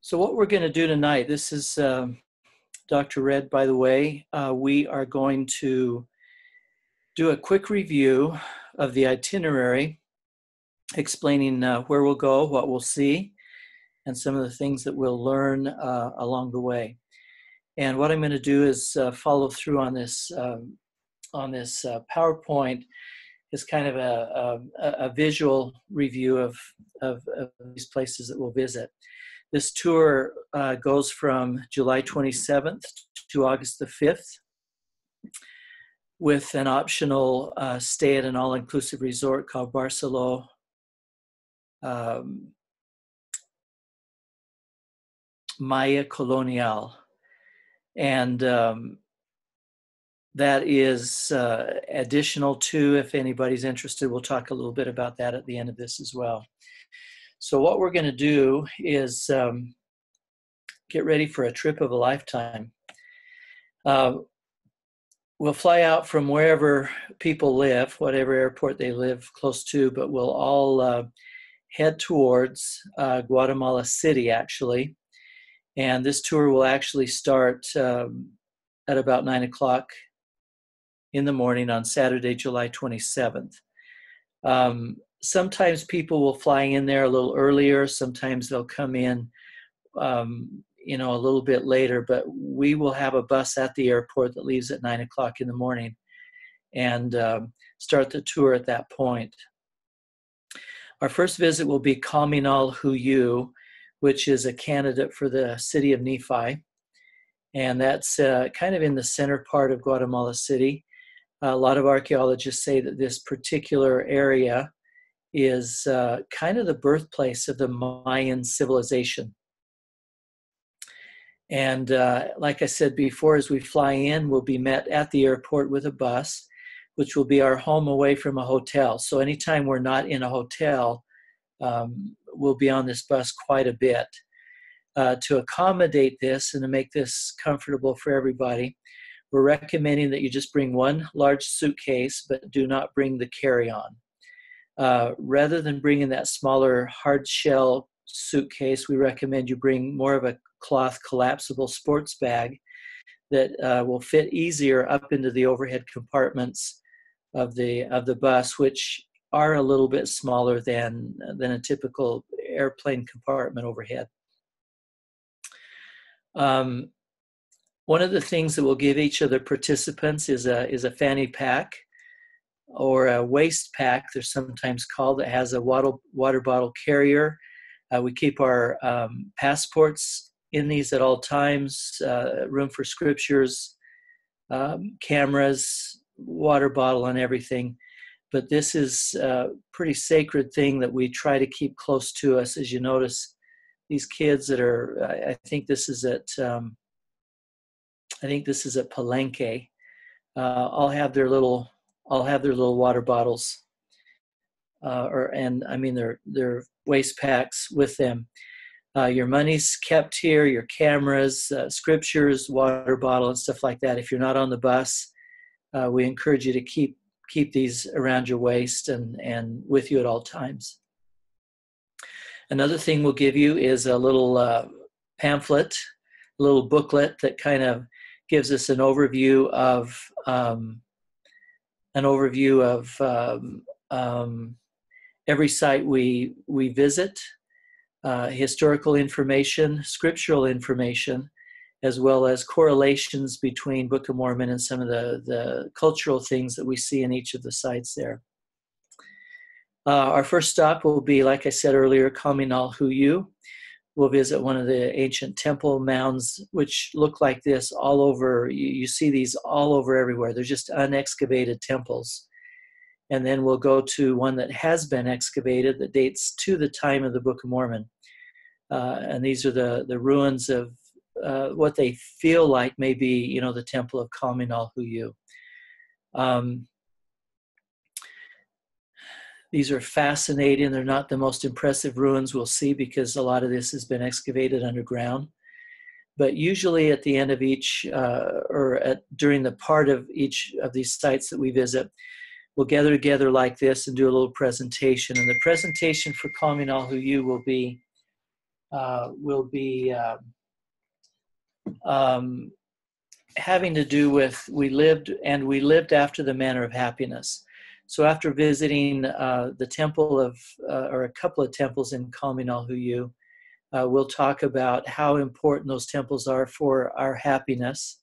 So what we're going to do tonight, this is Dr. Red, by the way. We are going to do a quick review of the itinerary, explaining where we'll go, what we'll see, and some of the things that we'll learn along the way. And what I'm going to do is follow through on this PowerPoint is kind of a visual review of these places that we'll visit. This tour goes from July 27th to August the 5th with an optional stay at an all-inclusive resort called Barceló Maya Colonial. And that is additional to, if anybody's interested, we'll talk a little bit about that at the end of this as well. So what we're going to do is get ready for a trip of a lifetime. We'll fly out from wherever people live, whatever airport they live close to, but we'll all head towards Guatemala City, actually. And this tour will actually start at about 9 o'clock in the morning on Saturday, July 27th. Sometimes people will fly in there a little earlier. Sometimes they'll come in, a little bit later. But we will have a bus at the airport that leaves at 9 o'clock in the morning and start the tour at that point. Our first visit will be Caminal Huyu, which is a candidate for the city of Nephi. And that's kind of in the center part of Guatemala City. A lot of archaeologists say that this particular area is kind of the birthplace of the Mayan civilization. And like I said before, as we fly in, we'll be met at the airport with a bus, which will be our home away from a hotel. So anytime we're not in a hotel, we'll be on this bus quite a bit. To accommodate this and to make this comfortable for everybody, we're recommending that you just bring one large suitcase, but do not bring the carry-on. Rather than bringing that smaller hard shell suitcase, we recommend you bring more of a cloth collapsible sports bag that will fit easier up into the overhead compartments of the bus, which are a little bit smaller than a typical airplane compartment overhead. One of the things that we'll give each of the participants is a fanny pack, or a waist pack, they're sometimes called, that has a water bottle carrier. We keep our passports in these at all times, room for scriptures, cameras, water bottle, and everything. But this is a pretty sacred thing that we try to keep close to us. As you notice, these kids that are, I think this is at Palenque, all have their little water bottles, their waist packs with them. Your money's kept here, your cameras, scriptures, water bottle, and stuff like that. If you're not on the bus, we encourage you to keep these around your waist and with you at all times. Another thing we'll give you is a little pamphlet, a little booklet that kind of gives us an overview of every site we visit, historical information, scriptural information, as well as correlations between Book of Mormon and some of the cultural things that we see in each of the sites there. Our first stop will be, like I said earlier, Caminal Huyu. We'll visit one of the ancient temple mounds, which look like this all over. You see these all over everywhere. They're just unexcavated temples. And then we'll go to one that has been excavated that dates to the time of the Book of Mormon. And these are the ruins of what they feel like may be, the temple of Caminal Huyu. These are fascinating. They're not the most impressive ruins we'll see because a lot of this has been excavated underground. But usually at the end of each, during the part of each of these sites that we visit, we'll gather together like this and do a little presentation. And the presentation for Caminal Huyu will be will be having to do with we lived after the manner of happiness. So after visiting the temple of, or a couple of temples in Kalminalhuyu, we'll talk about how important those temples are for our happiness.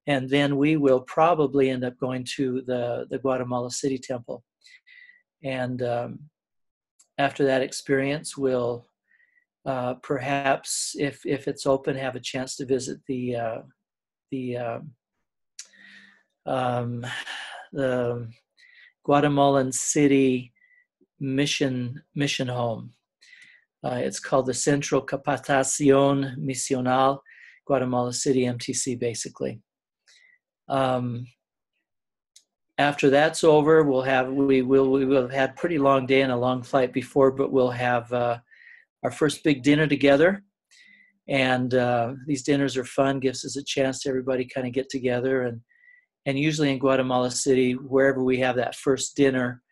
And then we will probably end up going to the Guatemala City Temple. And after that experience, we'll perhaps, if it's open, have a chance to visit the Guatemalan City mission home. It's called the Centro Capacitación Misional, Guatemala City, MTC, basically. After that's over, we will have had a pretty long day and a long flight before, but we'll have our first big dinner together. And these dinners are fun, gives us a chance to everybody kind of get together. And usually in Guatemala City, wherever we have that first dinner,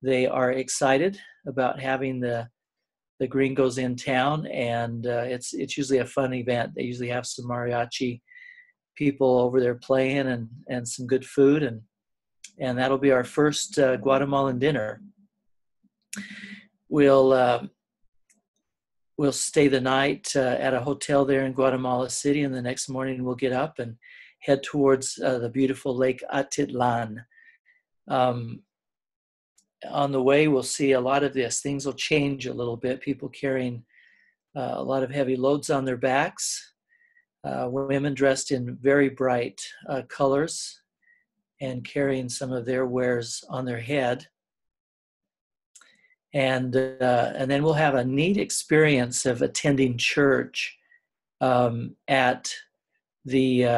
they are excited about having the gringos in town, and it's usually a fun event. They usually have some mariachi people over there playing and some good food, and that'll be our first Guatemalan dinner. We'll stay the night at a hotel there in Guatemala City, and the next morning we'll get up and head towards the beautiful Lake Atitlan. On the way, we'll see a lot of this. Things will change a little bit. People carrying a lot of heavy loads on their backs. Women dressed in very bright colors and carrying some of their wares on their head. And then we'll have a neat experience of attending church at the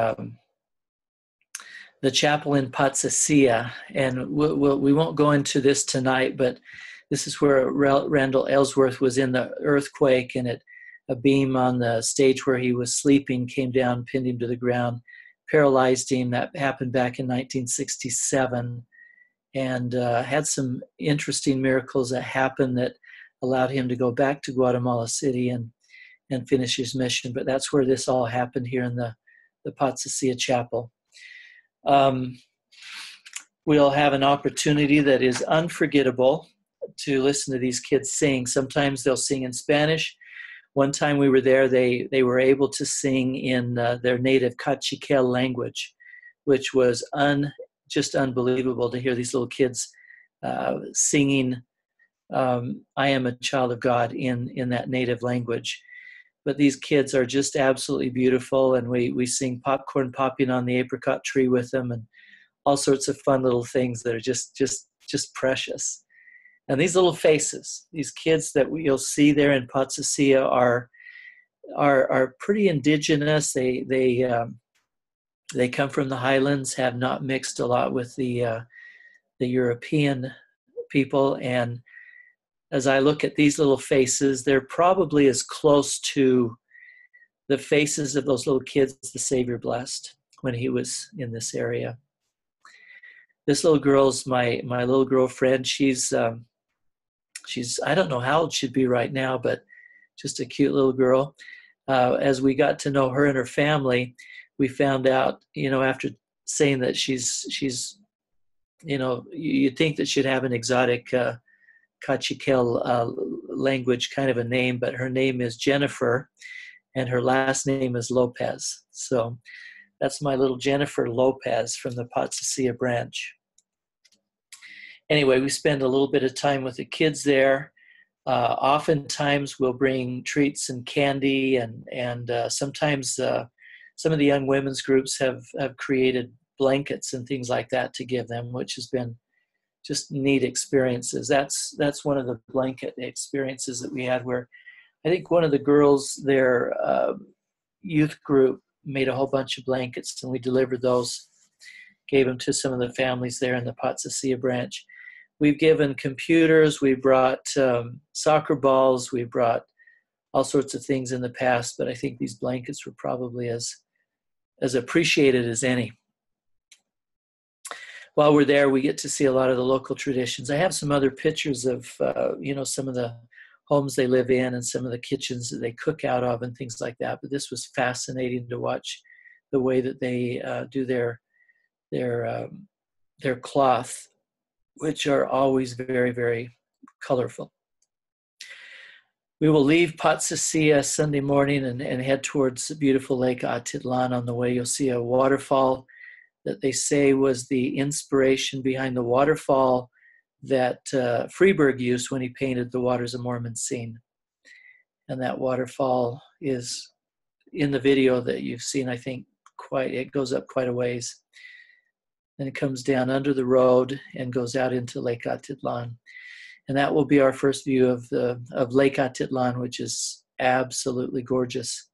chapel in Patsassia. And we won't go into this tonight, but this is where Randall Ellsworth was in the earthquake, and a beam on the stage where he was sleeping came down, pinned him to the ground, paralyzed him. That happened back in 1967, and had some interesting miracles that happened that allowed him to go back to Guatemala City and finish his mission. But that's where this all happened, here in the Patsassia Chapel. We'll have an opportunity that is unforgettable to listen to these kids sing. Sometimes they'll sing in Spanish. One time we were there, they were able to sing in their native Cachiquel language, which was just unbelievable to hear these little kids singing I Am a Child of God in that native language. But these kids are just absolutely beautiful, and we sing Popcorn Popping on the Apricot Tree with them, and all sorts of fun little things that are just precious. And these little faces, these kids that you'll see there in Patsassia are pretty indigenous. They come from the highlands, have not mixed a lot with the European people. And as I look at these little faces, they're probably as close to the faces of those little kids the Savior blessed when he was in this area. This little girl's my little girlfriend. She's I don't know how old she'd be right now, but just a cute little girl. As we got to know her and her family, we found out, after saying that she's you'd think that she'd have an exotic Cachiquel language kind of a name, but her name is Jennifer, and her last name is Lopez. So that's my little Jennifer Lopez from the Patsassia branch. Anyway, we spend a little bit of time with the kids there. Oftentimes we'll bring treats and candy, and sometimes some of the young women's groups have created blankets and things like that to give them, which has been just neat experiences. That's one of the blanket experiences that we had, where I think one of the girls, their youth group, made a whole bunch of blankets, and we delivered those, gave them to some of the families there in the Patsassia branch. We've given computers, we brought soccer balls, we brought all sorts of things in the past, but I think these blankets were probably as appreciated as any. While we're there, we get to see a lot of the local traditions. I have some other pictures of, some of the homes they live in and some of the kitchens that they cook out of and things like that. But this was fascinating to watch the way that they do their cloth, which are always very, very colorful. We will leave Patsissia Sunday morning and head towards the beautiful Lake Atitlan. On the way, you'll see a waterfall that they say was the inspiration behind the waterfall that Freeburg used when he painted the Waters of Mormon scene. And that waterfall is in the video that you've seen, I think, it goes up quite a ways. Then it comes down under the road and goes out into Lake Atitlan. And that will be our first view of Lake Atitlan, which is absolutely gorgeous.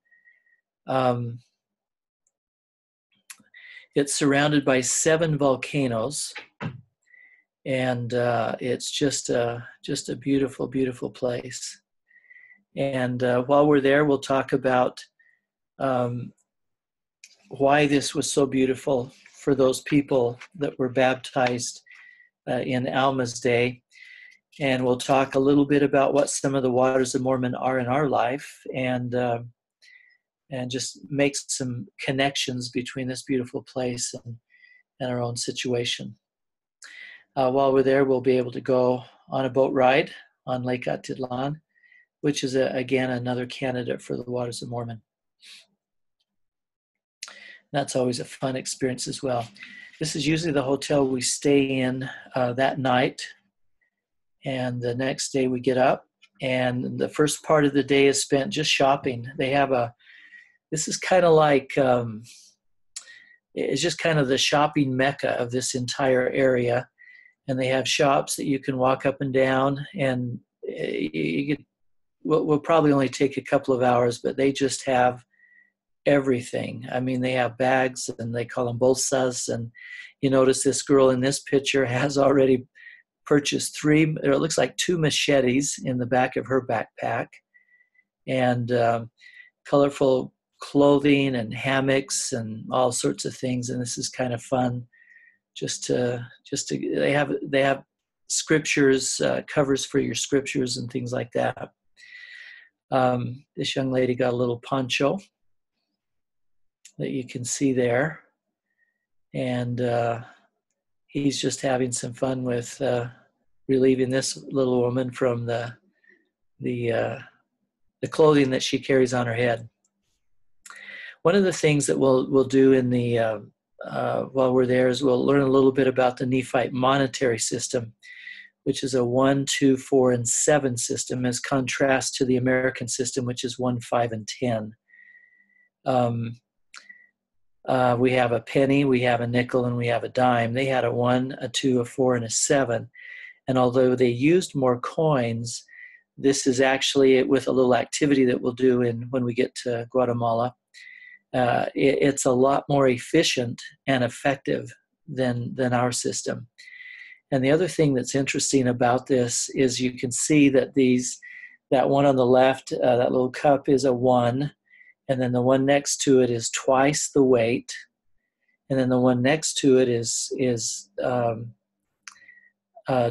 It's surrounded by 7 volcanoes, and it's just a beautiful, beautiful place. And while we're there, we'll talk about why this was so beautiful for those people that were baptized in Alma's day. And we'll talk a little bit about what some of the Waters of Mormon are in our life, and just make some connections between this beautiful place and our own situation. While we're there, we'll be able to go on a boat ride on Lake Atitlan, which is, again, another candidate for the Waters of Mormon. That's always a fun experience as well. This is usually the hotel we stay in that night. And the next day we get up, and the first part of the day is spent just shopping. They have this is kind of like, it's just kind of the shopping mecca of this entire area. And they have shops that you can walk up and down, and we'll probably only take a couple of hours, but they just have everything. I mean, they have bags, and they call them bolsas. And you notice this girl in this picture has already purchased 3, or it looks like 2 machetes in the back of her backpack, and colorful clothing and hammocks and all sorts of things. And this is kind of fun. They have scriptures, covers for your scriptures and things like that. This young lady got a little poncho that you can see there, and he's just having some fun with relieving this little woman from the clothing that she carries on her head. One of the things that we'll do in the while we're there is we'll learn a little bit about the Nephite monetary system, which is a 1, 2, 4, and 7 system, as contrast to the American system, which is 1, 5, and 10. We have a penny, we have a nickel, and we have a dime. They had a 1, a 2, a 4, and a 7. And although they used more coins, this is actually, with a little activity that we'll do when we get to Guatemala, it's a lot more efficient and effective than our system. And the other thing that's interesting about this is you can see that that one on the left, that little cup, is a 1. And then the one next to it is twice the weight. And then the one next to it is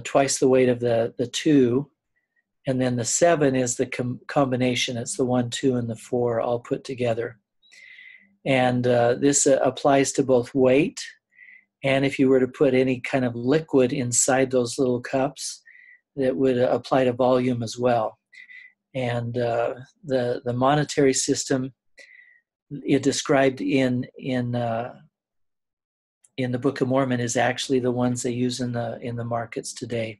twice the weight of the 2. And then the 7 is the combination. It's the 1, 2, and the 4 all put together. And this applies to both weight, and if you were to put any kind of liquid inside those little cups, that would apply to volume as well. And the monetary system, it described in the Book of Mormon, is actually the ones they use in the markets today.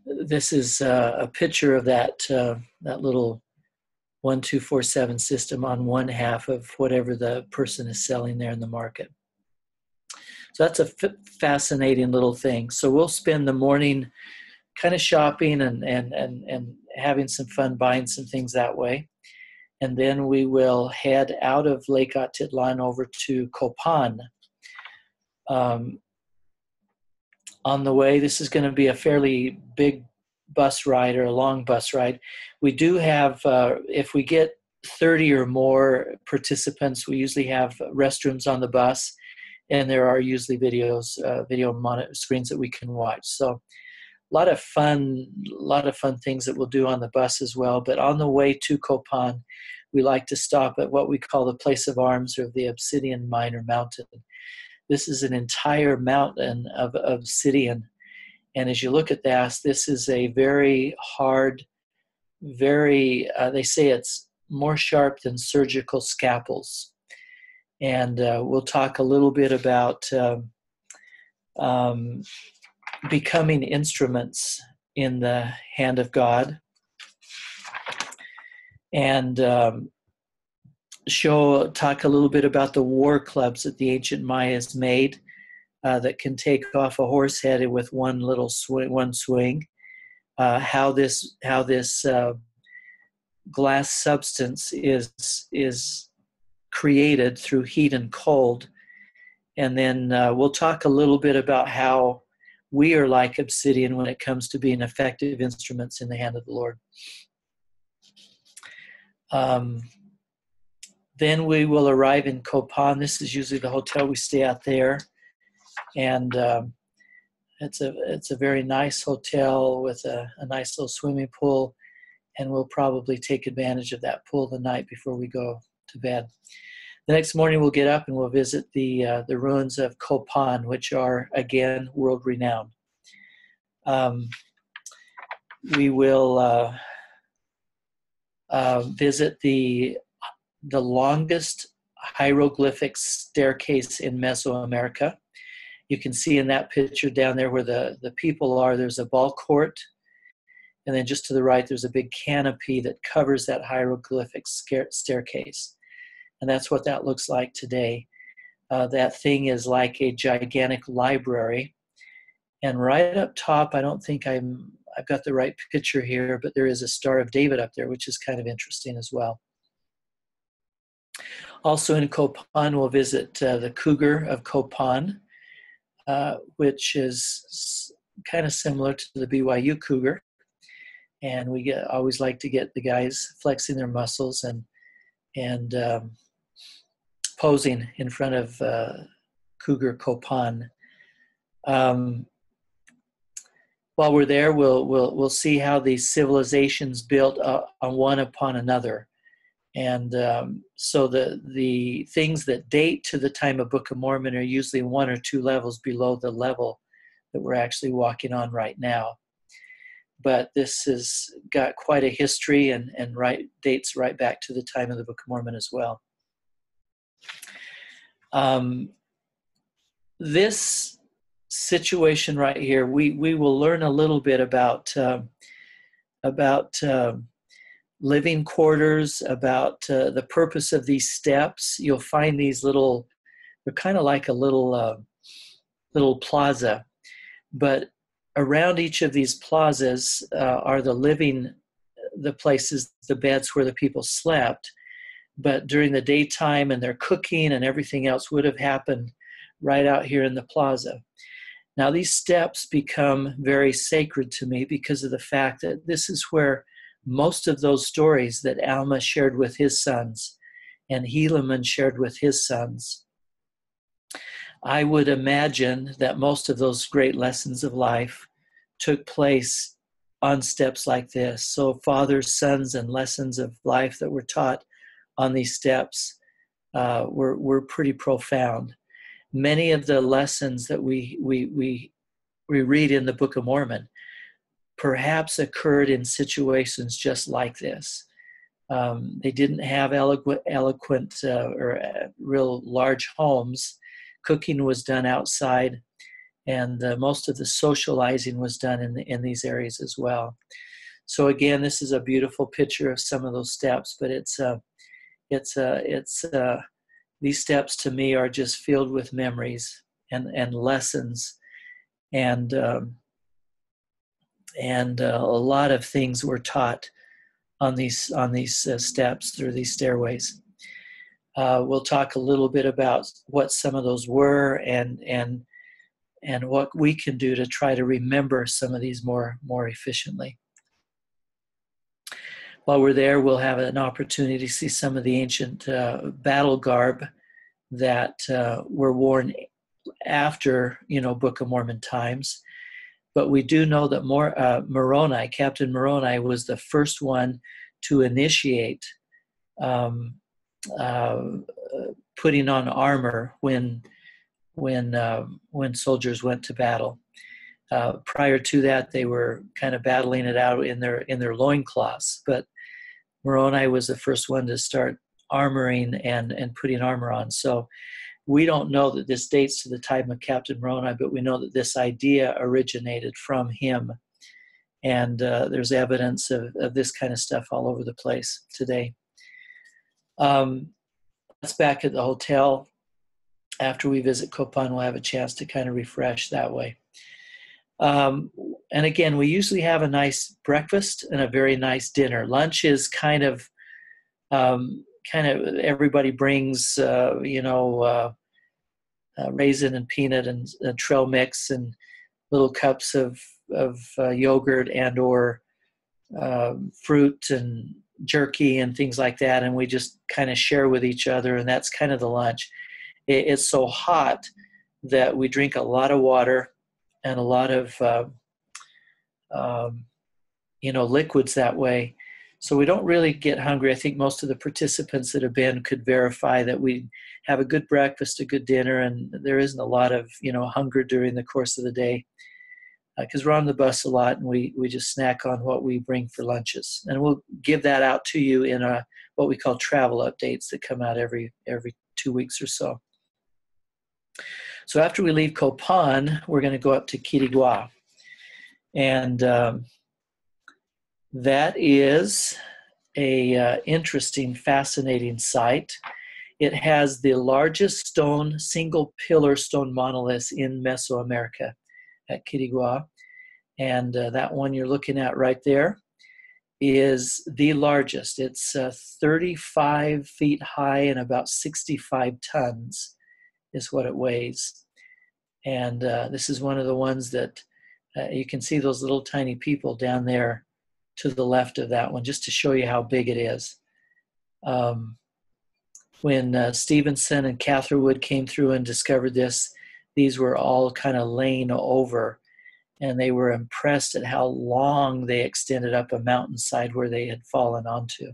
This is a picture of that little 1, 2, 4, 7 system on one half of whatever the person is selling there in the market. So that's a fascinating little thing. So we'll spend the morning kind of shopping and having some fun buying some things that way. And then we will head out of Lake Atitlan over to Copan. On the way, this is going to be a fairly big bus ride, or a long bus ride. We do have, if we get 30 or more participants, we usually have restrooms on the bus, and there are usually video screens that we can watch. So lot of fun things that we'll do on the bus as well. But on the way to Copan, we like to stop at what we call the Place of Arms, or the Obsidian Mine Mountain. This is an entire mountain of obsidian. And as you look at this is a very hard, they say it's more sharp than surgical scalpels. And we'll talk a little bit about becoming instruments in the hand of God, and talk a little bit about the war clubs that the ancient Mayas made that can take off a horse head with one swing. How this glass substance is created through heat and cold. And then we'll talk a little bit about how we are like obsidian when it comes to being effective instruments in the hand of the Lord. Then we will arrive in Copan. This is usually the hotel we stay at there. And it's a very nice hotel with a nice little swimming pool. And we'll probably take advantage of that pool the night before we go to bed. The next morning we'll get up and we'll visit the ruins of Copan, which are, again, world-renowned. We will visit the longest hieroglyphic staircase in Mesoamerica. You can see in that picture down there where the people are, there's a ball court. And then just to the right, there's a big canopy that covers that hieroglyphic staircase. And that's what that looks like today. That thing is like a gigantic library. And right up top, I don't think I've got the right picture here, but there is a Star of David up there, which is kind of interesting as well. Also in Copan, we'll visit the Cougar of Copan, which is kind of similar to the BYU Cougar. And we always like to get the guys flexing their muscles and posing in front of Cougar Copan. While we're there, we'll see how these civilizations built on one upon another. And so the things that date to the time of Book of Mormon are usually 1 or 2 levels below the level that we're actually walking on right now. But this has got quite a history and dates right back to the time of the Book of Mormon as well. This situation right here, we will learn a little bit about living quarters, about the purpose of these steps. You'll find these they're kind of like a little plaza, but around each of these plazas are the places, the beds where the people slept. But during the daytime and their cooking and everything else would have happened right out here in the plaza. Now these steps become very sacred to me because of the fact that this is where most of those stories that Alma shared with his sons and Helaman shared with his sons, I would imagine that most of those great lessons of life took place on steps like this. So fathers, sons, and lessons of life that were taught on these steps were pretty profound. Many of the lessons that we read in the Book of Mormon perhaps occurred in situations just like this. They didn't have eloquent or real large homes. Cooking was done outside, and most of the socializing was done in these areas as well. So again, this is a beautiful picture of some of those steps, but these steps to me are just filled with memories and lessons, and a lot of things were taught on these steps through these stairways. We'll talk a little bit about what some of those were and what we can do to try to remember some of these more efficiently. While we're there, we'll have an opportunity to see some of the ancient battle garb that were worn after, Book of Mormon times. But we do know that Moroni, Captain Moroni, was the first one to initiate um, uh, putting on armor when soldiers went to battle. Prior to that, they were kind of battling it out in their loincloths. But Moroni was the first one to start armoring and putting armor on. So we don't know that this dates to the time of Captain Moroni, but we know that this idea originated from him. And there's evidence of this kind of stuff all over the place today. That's back at the hotel. After we visit Copan, we'll have a chance to kind of refresh that way. And again, we usually have a nice breakfast and a very nice dinner. Lunch is kind of everybody brings, raisin and peanut and trail mix and little cups of yogurt and or fruit and jerky and things like that, and we just kind of share with each other, and that's kind of the lunch. It's so hot that we drink a lot of water and a lot of liquids that way. So we don't really get hungry. I think most of the participants that have been could verify that we have a good breakfast, a good dinner, and there isn't a lot of hunger during the course of the day, because we're on the bus a lot and we just snack on what we bring for lunches. And we'll give that out to you in what we call travel updates that come out every 2 weeks or so. So after we leave Copan, we're going to go up to Quiriguá. And that is a interesting, fascinating site. It has the largest single pillar stone monolith in Mesoamerica at Quiriguá. And that one you're looking at right there is the largest. It's 35 feet high and about 65 tons is what it weighs. And this is one of the ones that you can see those little tiny people down there to the left of that one, just to show you how big it is. When Stevenson and Catherwood came through and discovered this, these were all kind of laying over, and they were impressed at how long they extended up a mountainside where they had fallen onto.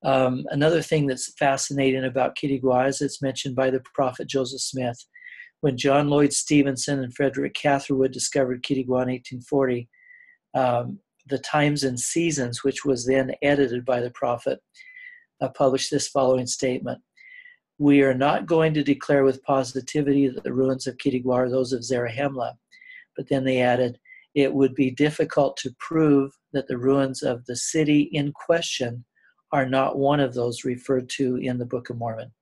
Another thing that's fascinating about Quiriguá is it's mentioned by the prophet Joseph Smith. When John Lloyd Stevenson and Frederick Catherwood discovered Quiriguá in 1840, the Times and Seasons, which was then edited by the prophet, published this following statement: "We are not going to declare with positivity that the ruins of Quiriguá are those of Zarahemla." But then they added, "It would be difficult to prove that the ruins of the city in question are not one of those referred to in the Book of Mormon."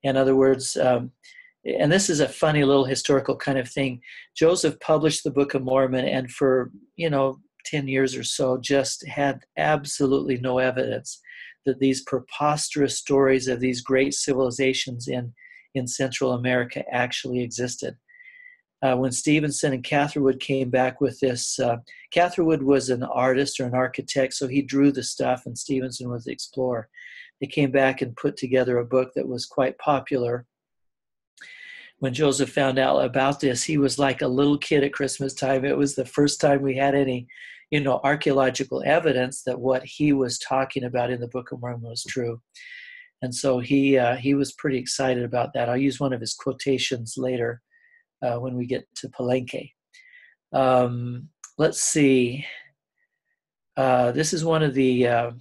In other words, and this is a funny little historical kind of thing, Joseph published the Book of Mormon, and for 10 years or so just had absolutely no evidence that these preposterous stories of these great civilizations in Central America actually existed. When Stevenson and Catherwood came back with this, Catherwood was an artist or an architect, so he drew the stuff, and Stevenson was the explorer. They came back and put together a book that was quite popular. When Joseph found out about this, he was like a little kid at Christmas time. It was the first time we had any, archaeological evidence that what he was talking about in the Book of Mormon was true. And so he was pretty excited about that. I'll use one of his quotations later when we get to Palenque. Let's see. This is one of the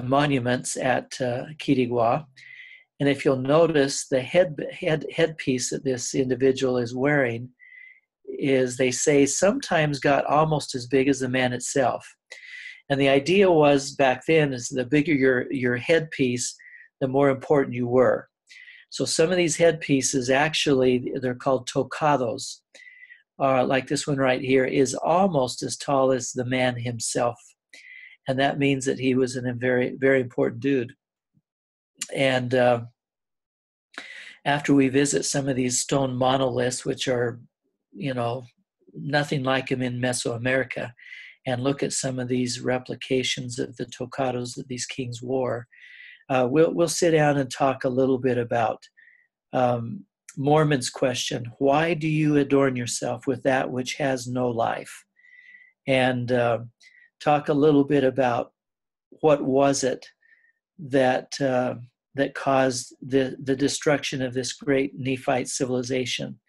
monuments at Quiriguá. And if you'll notice, the headpiece that this individual is wearing is, they say, sometimes got almost as big as the man itself. And the idea was back then is the bigger your headpiece, the more important you were. So some of these headpieces, actually, they're called tocados. Like this one right here is almost as tall as the man himself. And that means that he was a very, very important dude. And after we visit some of these stone monoliths, which are, nothing like them in Mesoamerica, and look at some of these replications of the tocados that these kings wore, we'll sit down and talk a little bit about Mormon's question, why do you adorn yourself with that which has no life? And talk a little bit about what was it that that caused the destruction of this great Nephite civilization.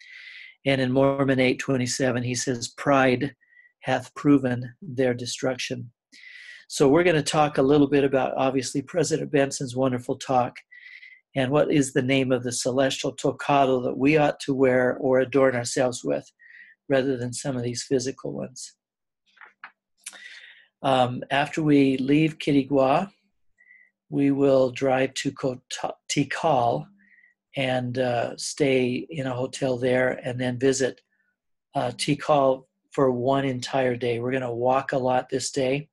And in Mormon 8:27, he says, pride hath proven their destruction. So we're going to talk a little bit about, obviously, President Benson's wonderful talk, and what is the name of the celestial tocado that we ought to wear or adorn ourselves with, rather than some of these physical ones. After we leave Quiriguá, we will drive to Tikal and stay in a hotel there, and then visit Tikal for one entire day. We're going to walk a lot this day.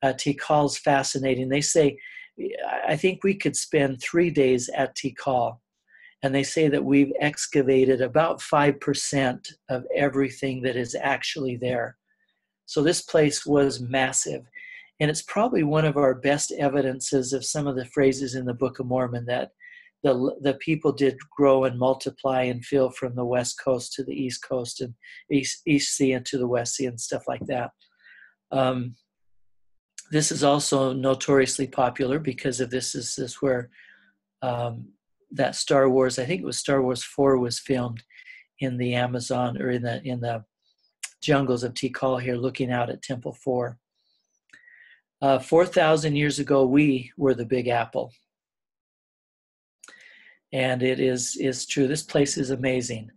Tikal's fascinating. They say, I think we could spend 3 days at Tikal, and they say that we've excavated about 5% of everything that is actually there. So this place was massive, and it's probably one of our best evidences of some of the phrases in the Book of Mormon, that the people did grow and multiply and fill from the west coast to the east coast, and East Sea into the West Sea and stuff like that. This is also notoriously popular because of this is where that Star Wars, I think it was Star Wars 4, was filmed in the Amazon, or in the jungles of Tikal here, looking out at Temple 4. 4,000 years ago, we were the Big Apple. And it is true. This place is amazing.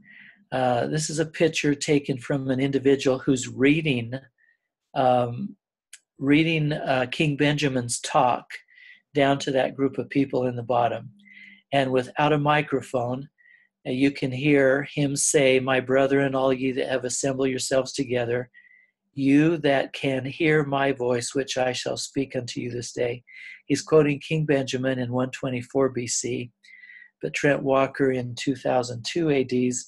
This is a picture taken from an individual who's reading King Benjamin's talk down to that group of people in the bottom. And without a microphone, you can hear him say, my brethren, all ye that have assembled yourselves together, you that can hear my voice, which I shall speak unto you this day. He's quoting King Benjamin in 124 BC, but Trent Walker in 2002 AD's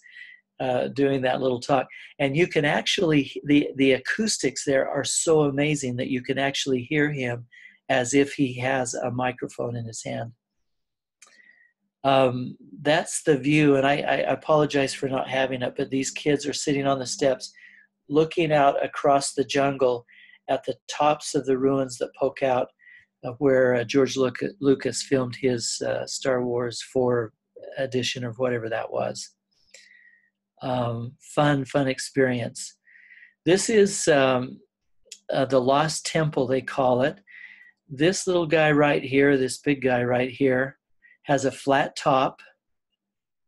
doing that little talk. And you can actually, the acoustics there are so amazing that you can actually hear him as if he has a microphone in his hand. That's the view, and I apologize for not having it, but these kids are sitting on the steps looking out across the jungle at the tops of the ruins that poke out of where George Lucas filmed his Star Wars 4 edition, or whatever that was. Fun experience. This is the Lost Temple, they call it. This little guy right here, this big guy right here, has a flat top,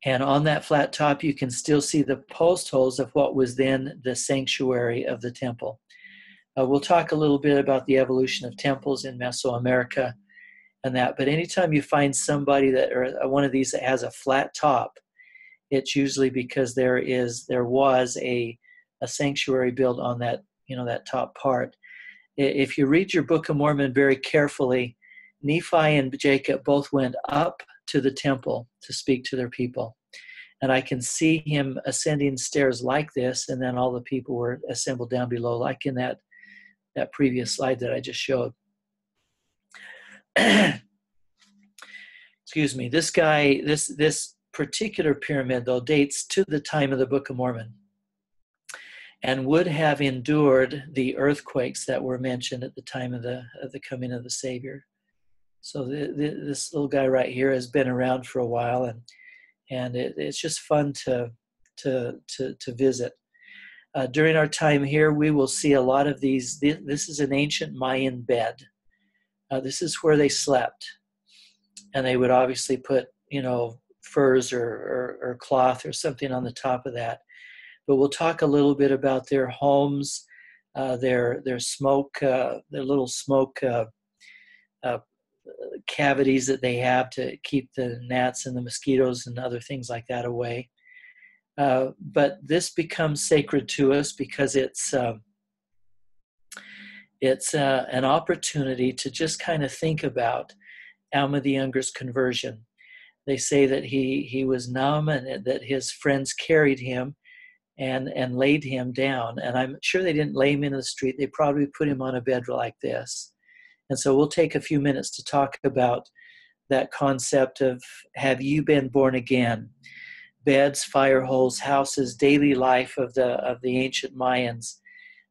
and on that flat top you can still see the post holes of what was then the sanctuary of the temple. We'll talk a little bit about the evolution of temples in Mesoamerica and that, but anytime you find somebody that, or one of these that has a flat top, it's usually because there was a sanctuary built on that, that top part. If you read your Book of Mormon very carefully, Nephi and Jacob both went up to the temple to speak to their people. And I can see him ascending stairs like this, and then all the people were assembled down below, like in that previous slide that I just showed. Excuse me. This guy, this particular pyramid, though, dates to the time of the Book of Mormon, and would have endured the earthquakes that were mentioned at the time of the coming of the Savior. So this little guy right here has been around for a while, and it's just fun to visit. During our time here, we will see a lot of these. This is an ancient Mayan bed. This is where they slept, and they would obviously put furs or cloth or something on the top of that. But we'll talk a little bit about their homes, their smoke, their little smoke cavities that they have to keep the gnats and the mosquitoes and other things like that away. But this becomes sacred to us because it's an opportunity to just kind of think about Alma the Younger's conversion. They say that he was numb, and that his friends carried him and laid him down. And I'm sure they didn't lay him in the street. They probably put him on a bed like this. And so we'll take a few minutes to talk about that concept of, have you been born again? beds, fire holes, houses, daily life of the ancient Mayans.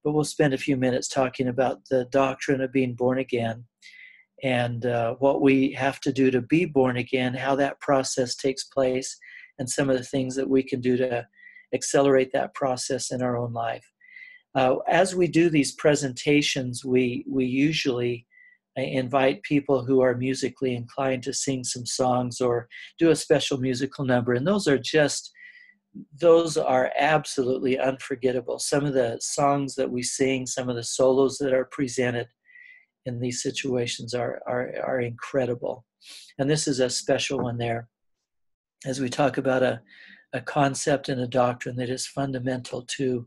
But we'll spend a few minutes talking about the doctrine of being born again, and what we have to do to be born again, how that process takes place, and some of the things that we can do to accelerate that process in our own life. As we do these presentations, we usually invite people who are musically inclined to sing some songs or do a special musical number, and those are absolutely unforgettable. Some of the songs that we sing, some of the solos that are presented in these situations are incredible. And this is a special one there, as we talk about a concept and a doctrine that is fundamental to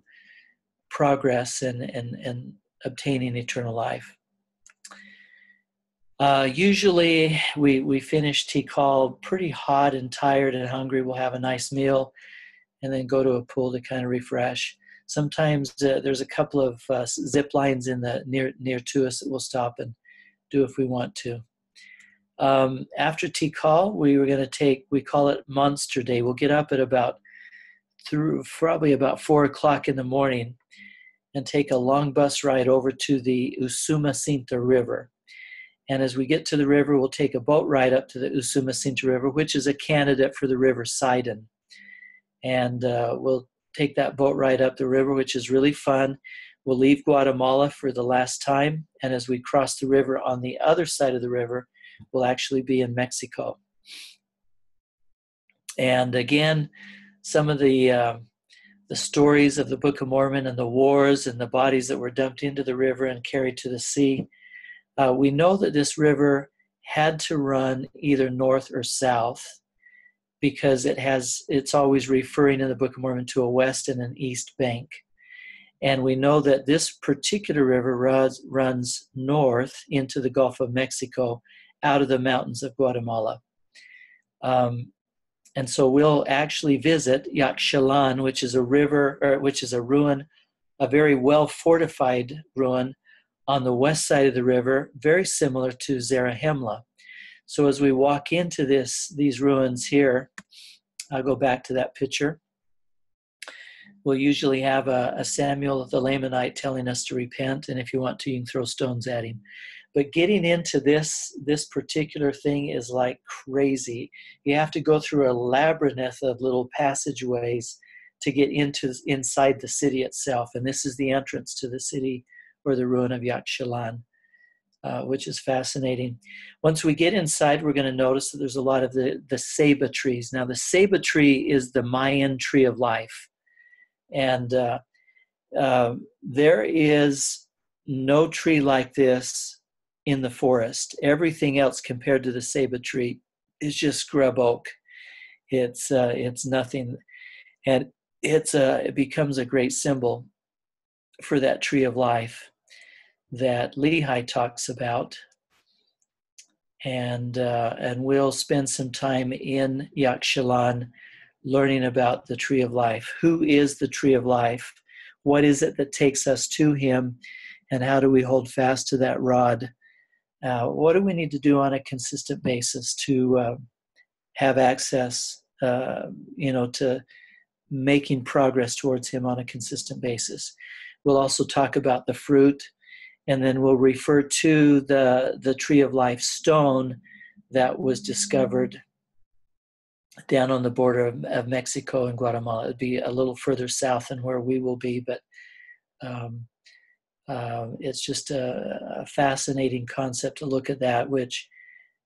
progress and obtaining eternal life. Usually we finish Tikal pretty hot and tired and hungry. We'll have a nice meal and then go to a pool to kind of refresh. Sometimes there's a couple of zip lines in the near to us that we'll stop and do if we want to. After Tikal, we call it Monster Day. We'll get up at probably about 4 o'clock in the morning and take a long bus ride over to the Usumacinta River. And as we get to the river, we'll take a boat ride up to the Usumacinta River, which is a candidate for the River Sidon. And we'll take that boat ride up the river, which is really fun. We'll leave Guatemala for the last time. And as we cross the river on the other side of the river, we'll actually be in Mexico. And again, some of the stories of the Book of Mormon and the wars and the bodies that were dumped into the river and carried to the sea. We know that this river had to run either north or south because it's always referring in the Book of Mormon to a west and an east bank. And we know that this particular river runs north into the Gulf of Mexico out of the mountains of Guatemala. And so we'll actually visit Yaxchilan, which is a ruin, a very well fortified ruin on the west side of the river, very similar to Zarahemla. So as we walk into these ruins here, I'll go back to that picture. We'll usually have a Samuel the Lamanite telling us to repent, and if you want to, you can throw stones at him. But getting into this particular thing is like crazy. You have to go through a labyrinth of little passageways to get inside the city itself. And this is the entrance to the city or the ruin of Yaxchilan, which is fascinating. Once we get inside, we're going to notice that there's a lot of the ceiba trees. Now, the ceiba tree is the Mayan tree of life. And there is no tree like this in the forest. Everything else compared to the ceiba tree is just scrub oak. It's nothing, and it becomes a great symbol for that tree of life that Lehi talks about. And we'll spend some time in Yaxchilan learning about the tree of life. Who is the tree of life? What is it that takes us to him? And how do we hold fast to that rod? What do we need to do on a consistent basis to have access, to making progress towards him on a consistent basis? We'll also talk about the fruit, and then we'll refer to the tree of life stone that was discovered down on the border of Mexico and Guatemala. It'd be a little further south than where we will be, but it's just a fascinating concept to look at that, which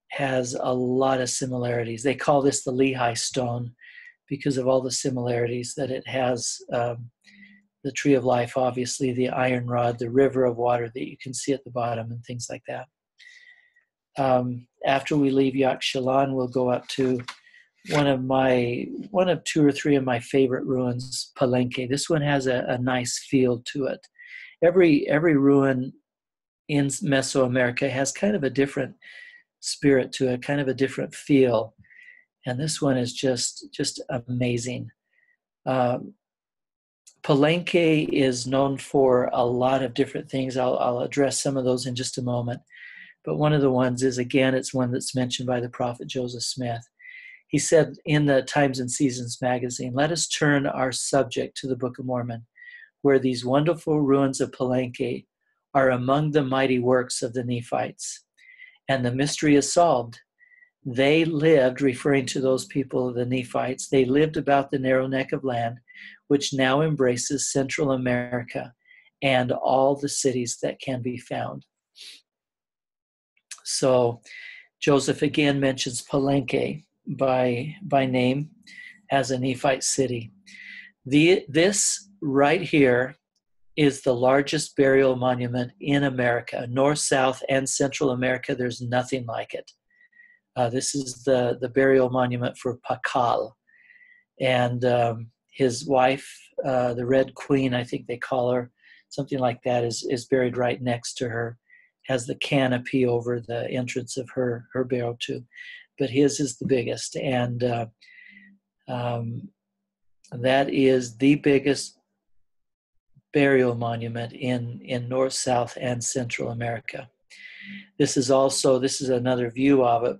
has a lot of similarities. They call this the Lehi stone because of all the similarities that it has. The tree of life, obviously, the iron rod, the river of water that you can see at the bottom, and things like that. After we leave Yaxchilan, we'll go up to one of two or three of my favorite ruins, Palenque. This one has a nice feel to it. Every ruin in Mesoamerica has kind of a different spirit to it, kind of a different feel, and this one is just amazing. Palenque is known for a lot of different things. I'll address some of those in just a moment, but one of the ones is, again, it's one that's mentioned by the prophet Joseph Smith. he said in the Times and Seasons magazine, "Let us turn our subject to the Book of Mormon, where these wonderful ruins of Palenque are among the mighty works of the Nephites. And the mystery is solved. They lived," referring to those people, the Nephites, "they lived about the narrow neck of land, which now embraces Central America and all the cities that can be found." So Joseph again mentions Palenque by name as a Nephite city. This right here is the largest burial monument in America. North, South, and Central America, there's nothing like it. This is the burial monument for Pakal. And his wife, the Red Queen, I think they call her, something like that, is buried right next to her, has the canopy over the entrance of her burial tomb. But his is the biggest. And that is the biggest burial monument in North, South, and Central America. This is another view of it,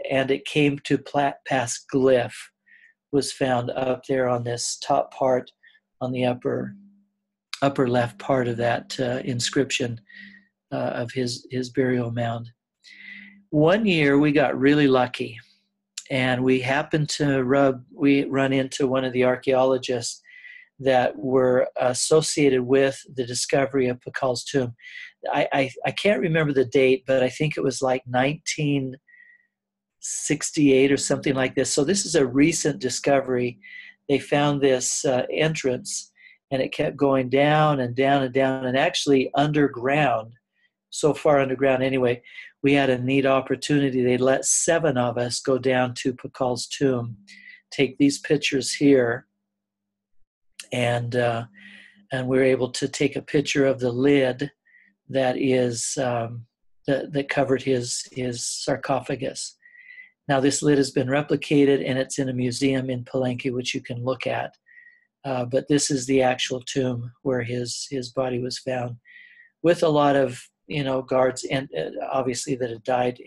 and it came to pass glyph was found up there on this top part, on the upper left part of that inscription of his burial mound. One year we got really lucky, and we happened to run into one of the archaeologists that were associated with the discovery of Pakal's tomb. I can't remember the date, but I think it was like 1968 or something like this. So this is a recent discovery. They found this entrance, and it kept going down and down and down, and actually underground, so far underground anyway. We had a neat opportunity. They let 7 of us go down to Pakal's tomb, take these pictures here, and we were able to take a picture of the lid that is that covered his sarcophagus. Now this lid has been replicated, and it's in a museum in Palenque, which you can look at. But this is the actual tomb where his body was found, with a lot of guards, and obviously that had died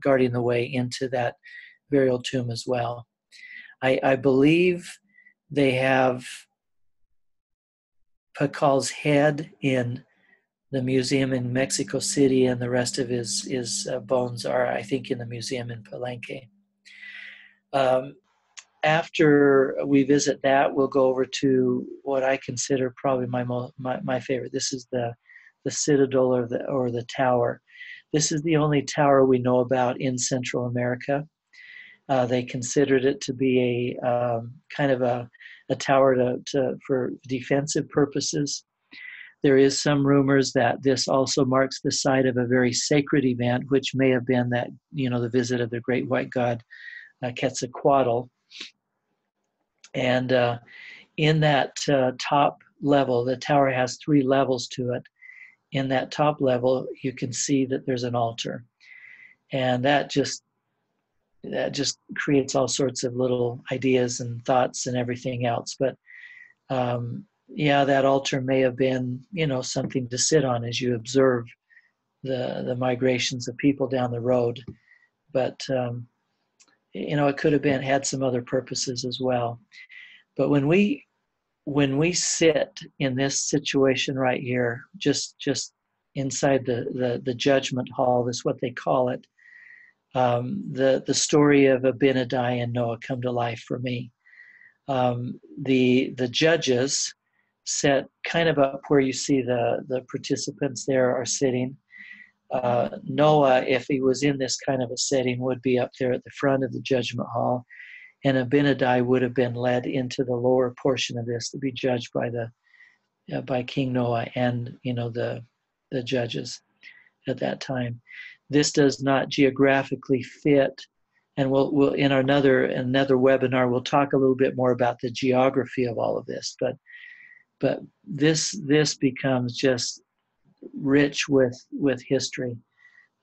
guarding the way into that burial tomb as well. I believe they have Pakal's head in the museum in Mexico City, and the rest of his bones are, I think, in the museum in Palenque. After we visit that, we'll go over to what I consider probably my favorite. This is the citadel or the tower. This is the only tower we know about in Central America. They considered it to be a kind of a tower for defensive purposes. There is some rumors that this also marks the site of a very sacred event, which may have been that, the visit of the great white god Quetzalcoatl. And in that top level, the tower has 3 levels to it. In that top level, you can see that there's an altar. And that just creates all sorts of little ideas and thoughts and everything else. But that altar may have been, something to sit on as you observe the migrations of people down the road. But, it could have had some other purposes as well. But when we sit in this situation right here, just inside the judgment hall, that's what they call it, the story of Abinadi and Noah come to life for me. The judges set kind of up where you see the participants there are sitting. Noah, if he was in this kind of a setting, would be up there at the front of the judgment hall, and Abinadi would have been led into the lower portion of this to be judged by King Noah and the judges at that time. This does not geographically fit, and we'll in another webinar we'll talk a little bit more about the geography of all of this. But this becomes just rich with history.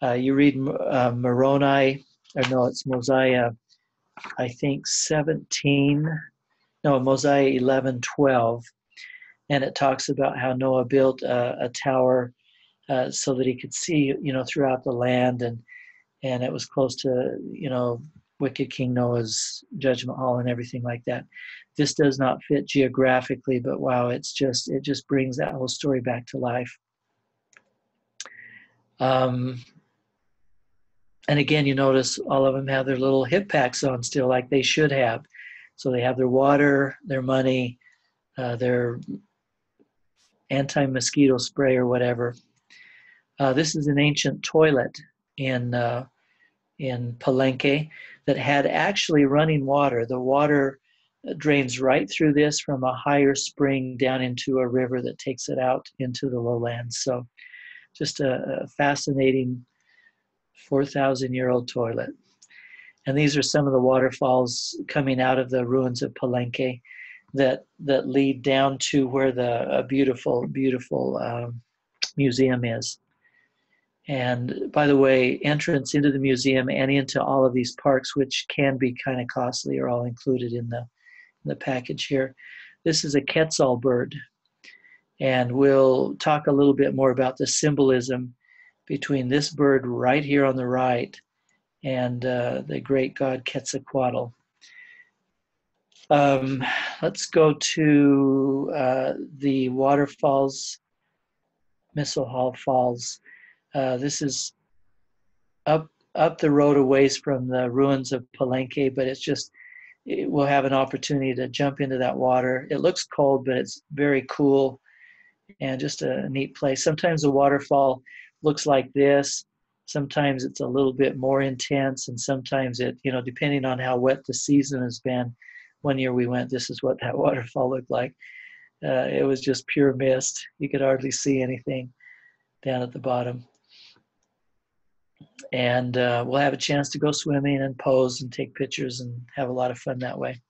You read Moroni, or no, it's Mosiah, I think 11:12, and it talks about how Noah built a tower so that he could see, throughout the land, and it was close to, Wicked King Noah's Judgment Hall and everything like that. This does not fit geographically, but wow, it just brings that whole story back to life. And again, you notice all of them have their little hip packs on still, like they should have. So they have their water, their money, their anti-mosquito spray or whatever. This is an ancient toilet in Palenque that had actually running water. The water drains right through this from a higher spring down into a river that takes it out into the lowlands. So just a fascinating 4,000-year-old toilet. And these are some of the waterfalls coming out of the ruins of Palenque that lead down to where the beautiful museum is. And by the way, entrance into the museum and into all of these parks, which can be kind of costly, are all included in the package here. This is a Quetzal bird, and we'll talk a little bit more about the symbolism between this bird right here on the right and the great god Quetzalcoatl. Let's go to the waterfalls, Missile Hall Falls. This is up the road a ways from the ruins of Palenque, but we'll have an opportunity to jump into that water. It looks cold, but it's very cool and just a neat place. Sometimes the waterfall looks like this. Sometimes it's a little bit more intense, and sometimes it, depending on how wet the season has been. One year we went, this is what that waterfall looked like. It was just pure mist. You could hardly see anything down at the bottom. And we'll have a chance to go swimming and pose and take pictures and have a lot of fun that way.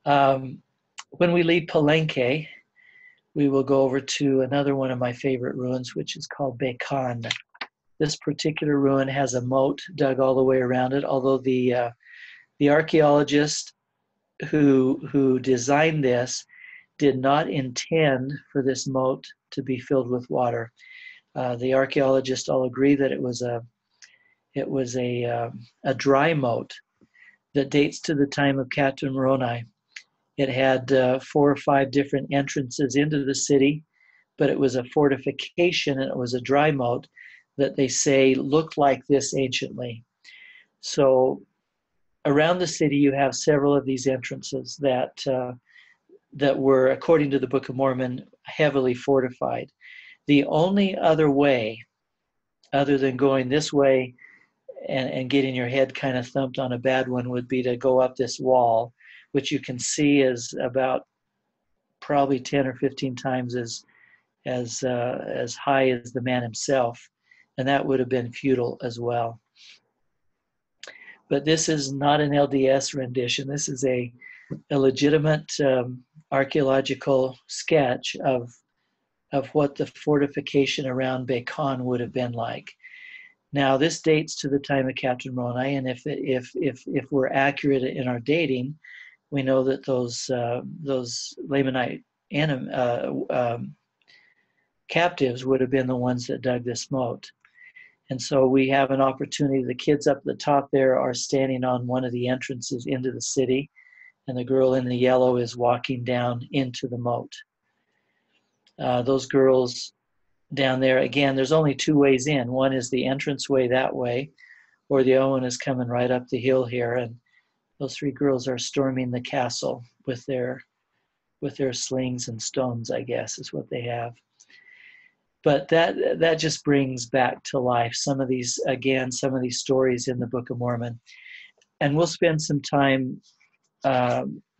When we leave Palenque, we will go over to another one of my favorite ruins, which is called Becan. This particular ruin has a moat dug all the way around it, although the archaeologist who designed this did not intend for this moat to be filled with water. The archaeologists all agree that it was a dry moat that dates to the time of Captain Moroni. It had 4 or 5 different entrances into the city, but it was a fortification and it was a dry moat that they say looked like this anciently. So around the city, you have several of these entrances that were, according to the Book of Mormon, heavily fortified. The only other way, other than going this way and getting your head kind of thumped on a bad one, would be to go up this wall, which you can see is about probably 10 or 15 times as high as the man himself, and that would have been futile as well. But this is not an LDS rendition. This is a legitimate archaeological sketch of what the fortification around Becan would have been like. Now, this dates to the time of Captain Moroni, and if we're accurate in our dating, we know that those Lamanite captives would have been the ones that dug this moat. And so we have an opportunity. The kids up at the top there are standing on one of the entrances into the city, and the girl in the yellow is walking down into the moat. Those girls down there, again, there's only 2 ways in. One is the entrance way that way, or the other one is coming right up the hill here. And those 3 girls are storming the castle with their slings and stones, I guess, is what they have. But that just brings back to life some of these stories in the Book of Mormon. And we'll spend some time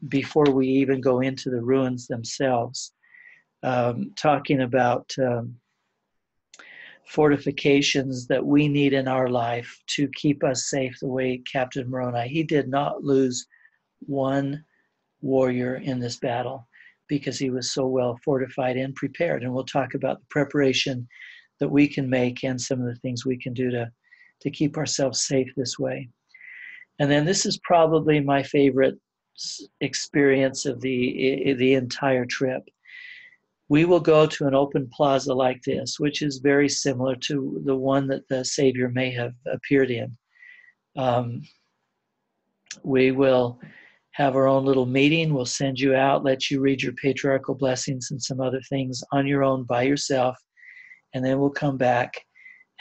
before we even go into the ruins themselves, talking about fortifications that we need in our life to keep us safe the way Captain Moroni. He did not lose one warrior in this battle because he was so well fortified and prepared. And we'll talk about the preparation that we can make and some of the things we can do to keep ourselves safe this way. And then this is probably my favorite experience of the entire trip. We will go to an open plaza like this, which is very similar to the one that the Savior may have appeared in. We will have our own little meeting. We'll send you out, let you read your patriarchal blessings and some other things on your own by yourself. And then we'll come back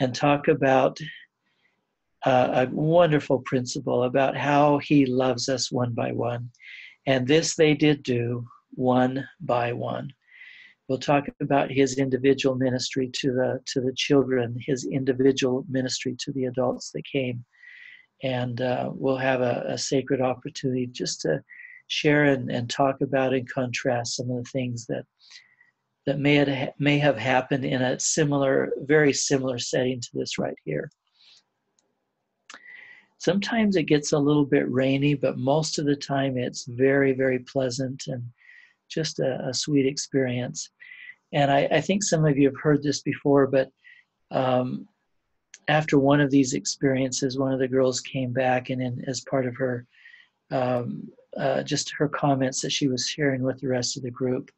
and talk about a wonderful principle about how he loves us one by one. And this they did do one by one. We'll talk about his individual ministry to the children, his individual ministry to the adults that came. And we'll have a sacred opportunity just to share and talk about and contrast some of the things that may have happened in a very similar setting to this right here. Sometimes it gets a little bit rainy, but most of the time it's very, very pleasant and just a sweet experience. And I think some of you have heard this before, but after one of these experiences, one of the girls came back, and as part of her, just her comments that she was sharing with the rest of the group,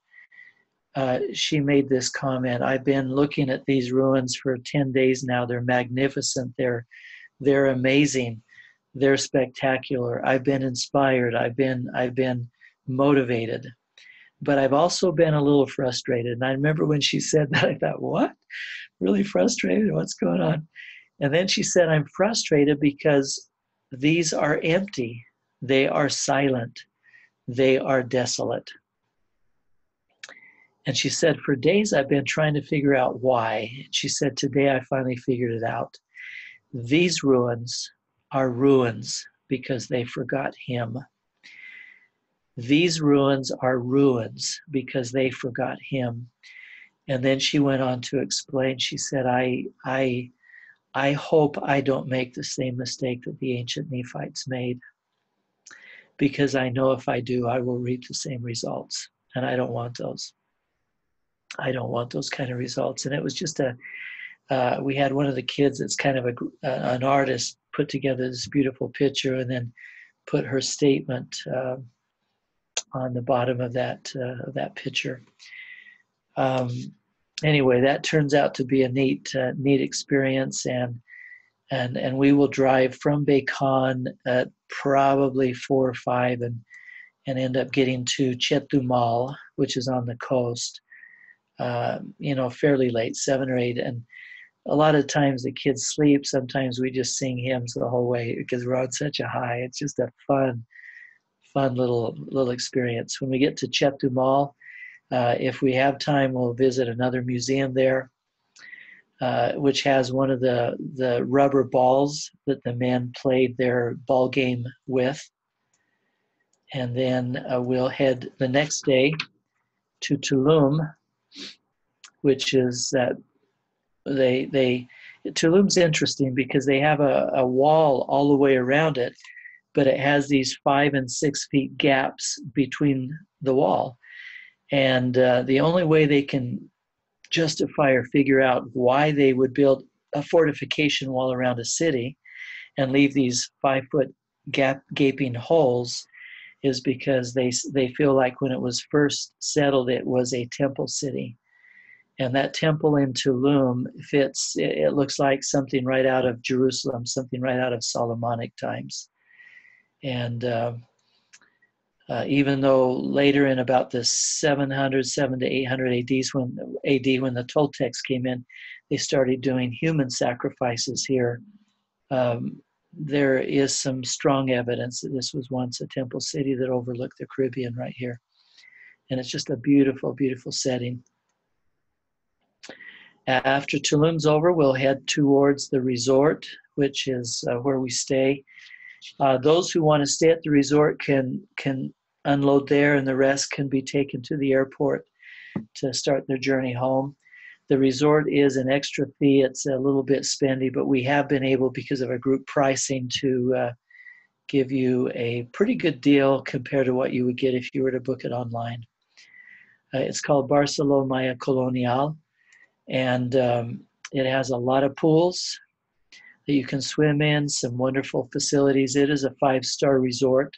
she made this comment: I've been looking at these ruins for 10 days now. They're magnificent. They're amazing. They're spectacular. I've been inspired. I've been motivated. But I've also been a little frustrated. And I remember when she said that, I thought, what? Really frustrated? What's going on? And then she said, I'm frustrated because these are empty. They are silent. They are desolate. And she said, for days I've been trying to figure out why. She said, today I finally figured it out. These ruins are ruins because they forgot him. These ruins are ruins because they forgot him. And then she went on to explain, she said, I hope I don't make the same mistake that the ancient Nephites made, because I know if I do, I will reap the same results. And I don't want those. I don't want those kind of results. And it was just we had one of the kids that's kind of an artist put together this beautiful picture and then put her statement on the bottom of that picture. Anyway, that turns out to be a neat experience, and we will drive from Bacon at probably 4 or 5 and end up getting to Chetumal, which is on the coast, fairly late, 7 or 8. And a lot of times the kids sleep. Sometimes we just sing hymns the whole way because we're on such a high. It's just a fun little experience. When we get to Chetumal, if we have time, we'll visit another museum there, which has one of the rubber balls that the men played their ball game with. And then we'll head the next day to Tulum, which is Tulum's interesting because they have a wall all the way around it, but it has these 5 and 6 feet gaps between the wall. And the only way they can justify or figure out why they would build a fortification wall around a city and leave these 5-foot gaping holes is because they feel like when it was first settled, it was a temple city. And that temple in Tulum fits, it looks like something right out of Jerusalem, something right out of Solomonic times. And even though later in about the 700 to 800 AD when the Toltecs came in, they started doing human sacrifices here. There is some strong evidence that this was once a temple city that overlooked the Caribbean right here. And it's just a beautiful, beautiful setting. After Tulum's over, we'll head towards the resort, which is where we stay. Those who want to stay at the resort can unload there, and the rest can be taken to the airport to start their journey home. The resort is an extra fee. It's a little bit spendy, but we have been able, because of our group pricing, to give you a pretty good deal compared to what you would get if you were to book it online. It's called Barceló Maya Colonial, and it has a lot of pools that you can swim in, some wonderful facilities. It is a 5-star resort.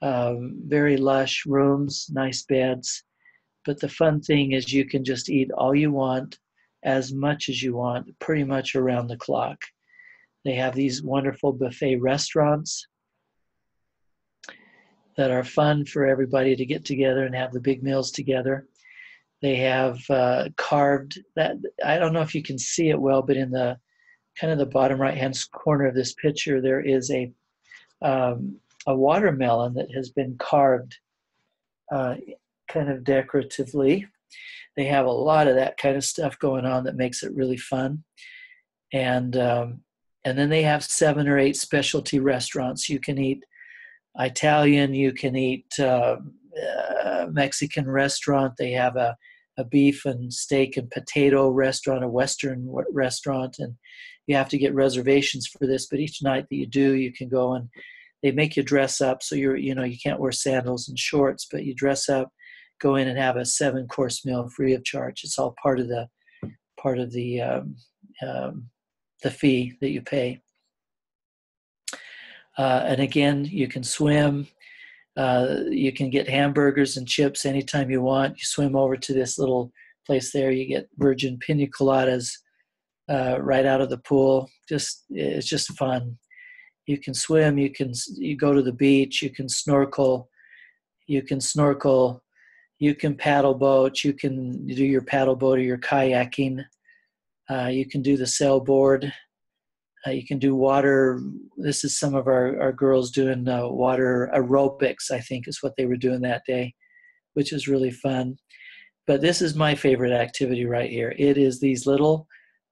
Very lush rooms, nice beds. But the fun thing is you can just eat all you want, as much as you want, pretty much around the clock. They have these wonderful buffet restaurants. that are fun for everybody to get together and have the big meals together. They have carved that. I don't know if you can see it well, but in the kind of the bottom right-hand corner of this picture, there is a watermelon that has been carved kind of decoratively. They have a lot of that kind of stuff going on that makes it really fun. And then they have 7 or 8 specialty restaurants. You can eat Italian, you can eat Mexican restaurant. They have a beef and steak and potato restaurant, a Western restaurant, and you have to get reservations for this. But each night that you do, you can go and they make you dress up. So you can't wear sandals and shorts, but you dress up, go in and have a 7-course meal free of charge. It's all part of the fee that you pay. And again, you can swim. You can get hamburgers and chips anytime you want. You swim over to this little place there. You get virgin pina coladas right out of the pool. It's just fun. You can swim. You go to the beach. You can snorkel. You can paddle boat. You can do your paddle boat or your kayaking. You can do the sailboard. You can do water. This is some of our girls doing water aerobics, I think is what they were doing that day, which is really fun. But this is my favorite activity right here. It is these little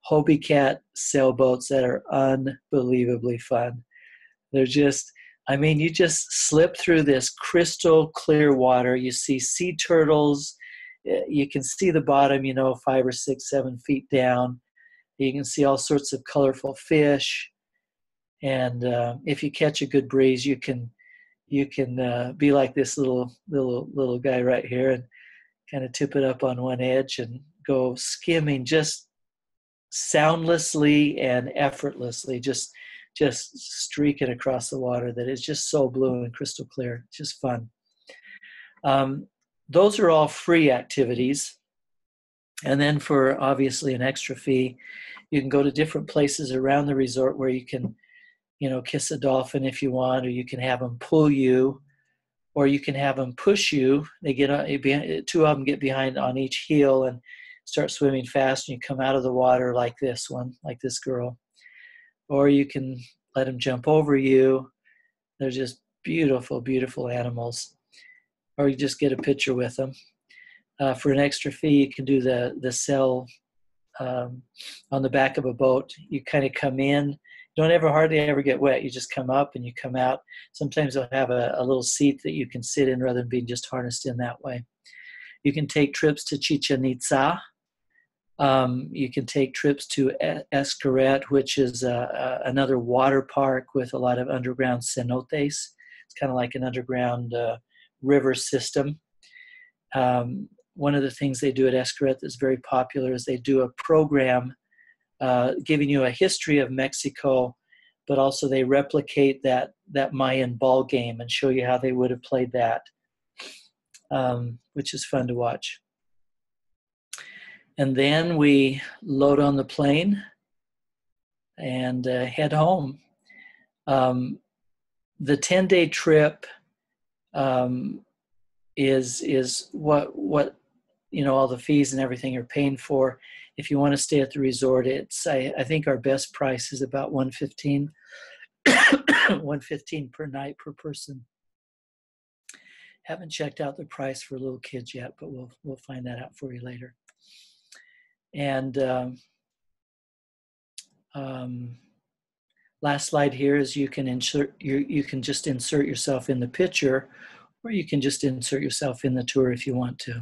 Hobie Cat sailboats that are unbelievably fun. They're just, you just slip through this crystal clear water. You see sea turtles. You can see the bottom, 5 or 6, 7 feet down. You can see all sorts of colorful fish, and if you catch a good breeze, you can be like this little guy right here and kind of tip it up on one edge and go skimming just soundlessly and effortlessly, just streaking across the water that is just so blue and crystal clear. It's just fun. Those are all free activities. And then for obviously an extra fee, you can go to different places around the resort where you can, kiss a dolphin if you want, or you can have them pull you, or you can have them push you. They get 2 of them get behind on each heel and start swimming fast, and you come out of the water like this girl. Or you can let them jump over you. They're just beautiful, beautiful animals. Or you just get a picture with them. For an extra fee, you can do the sail on the back of a boat. You kind of come in. You don't hardly ever get wet. You just come up and you come out. Sometimes they'll have a little seat that you can sit in rather than being just harnessed in that way. You can take trips to Chichen Itza. You can take trips to Xcaret, which is another water park with a lot of underground cenotes. It's kind of like an underground river system. One of the things they do at Xcaret that's very popular is they do a program giving you a history of Mexico, but also they replicate that Mayan ball game and show you how they would have played that, which is fun to watch. And then we load on the plane and head home. The 10-day trip is what all the fees and everything are paying for. If you want to stay at the resort, I think our best price is about $115 $115 per night per person. Haven't checked out the price for little kids yet, but we'll find that out for you later. And last slide here is you can just insert yourself in the picture, or you can just insert yourself in the tour if you want to.